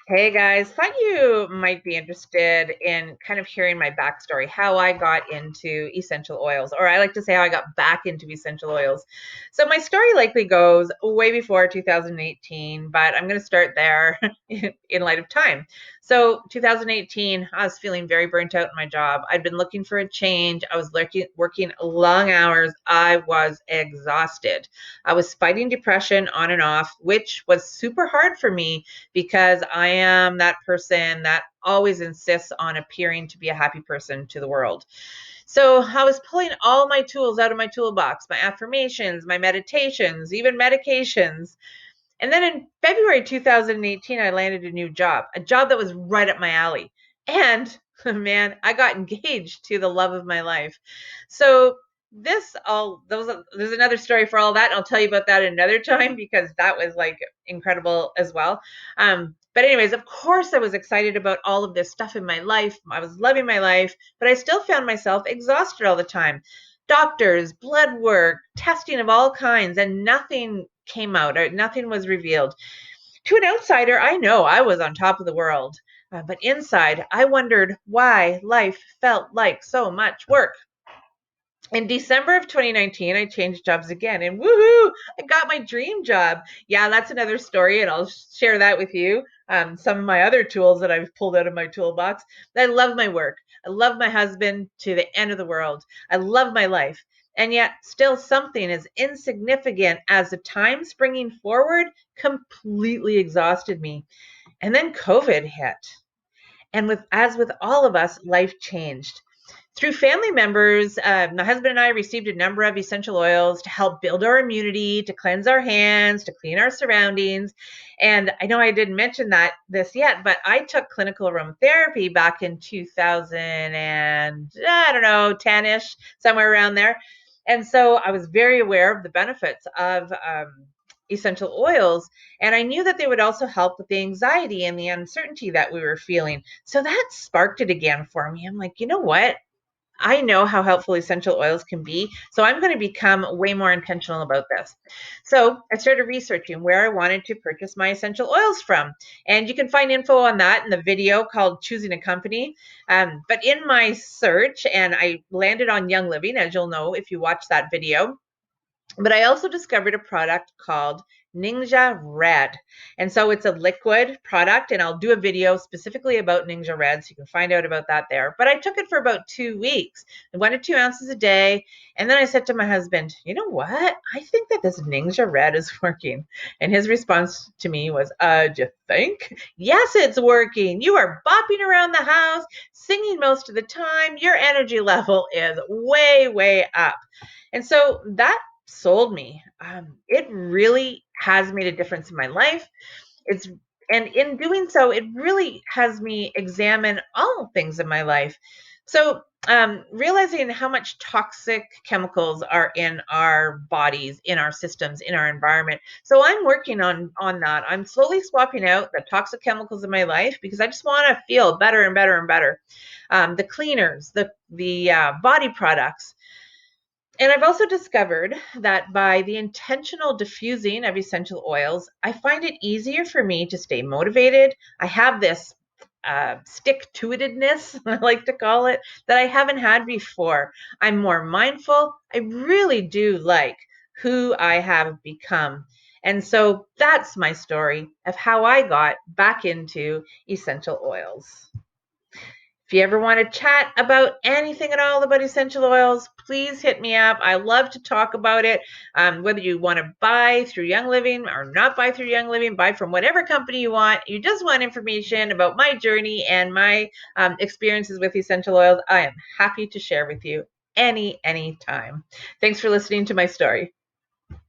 Hey guys, thought you might be interested in kind of hearing my backstory, how I got into essential oils, or I like to say how I got back into essential oils. So my story likely goes way before 2018, but I'm going to start there in light of time. So 2018, I was feeling very burnt out in my job. I'd been looking for a change. I was working long hours. I was exhausted. I was fighting depression on and off, which was super hard for me because I am that person that always insists on appearing to be a happy person to the world. So I was pulling all my tools out of my toolbox, my affirmations, my meditations, even medications. And then in February 2018, I landed a new job, a job that was right up my alley. And man, I got engaged to the love of my life. So there's another story for all that. I'll tell you about that another time because that was like incredible as well. But anyways, of course I was excited about all of this stuff in my life. I was loving my life, but I still found myself exhausted all the time. Doctors, blood work, testing of all kinds, and nothing came out, or nothing was revealed. To an outsider, I know I was on top of the world. But inside, I wondered why life felt like so much work. In December of 2019, I changed jobs again, and woohoo, I got my dream job. Yeah, that's another story, and I'll share that with you. Some of my other tools that I've pulled out of my toolbox. I love my work. I love my husband to the end of the world. I love my life. And yet, still something as insignificant as the time springing forward completely exhausted me. And then COVID hit. And as with all of us, life changed. Through family members, my husband and I received a number of essential oils to help build our immunity, to cleanse our hands, to clean our surroundings. And I know I didn't mention this yet, but I took clinical aromatherapy back in 2000 and I don't know, 10-ish, somewhere around there. And so I was very aware of the benefits of essential oils. And I knew that they would also help with the anxiety and the uncertainty that we were feeling. So that sparked it again for me. I'm like, you know what? I know how helpful essential oils can be, so I'm going to become way more intentional about this. So I started researching where I wanted to purchase my essential oils from, and you can find info on that in the video called Choosing a Company. But in my search, and I landed on Young Living, as you'll know if you watch that video. But I also discovered a product called Ninja Red. And so it's a liquid product, and I'll do a video specifically about Ninja Red, so you can find out about that there. But I took it for about 2 weeks. I 1 to 2 ounces a day. And then I said to my husband, you know what? I think that this Ninja Red is working. And his response to me was, do you think? Yes, it's working. You are bopping around the house, singing most of the time. Your energy level is way, way up. And so that sold me. It really has made a difference in my life. It's and in doing so, it really has me examine all things in my life. So realizing how much toxic chemicals are in our bodies, in our systems, in our environment. So I'm working on that. I'm slowly swapping out the toxic chemicals in my life because I just want to feel better and better and better. The cleaners, the body products, and I've also discovered that by the intentional diffusing of essential oils, I find it easier for me to stay motivated. I have this stick to itedness, I like to call it, that I haven't had before. I'm more mindful. I really do like who I have become. And so that's my story of how I got back into essential oils. If you ever want to chat about anything at all about essential oils, please hit me up. I love to talk about it. Whether you want to buy through Young Living or not buy through Young Living, buy from whatever company you want. You just want information about my journey and my experiences with essential oils. I am happy to share with you any time. Thanks for listening to my story.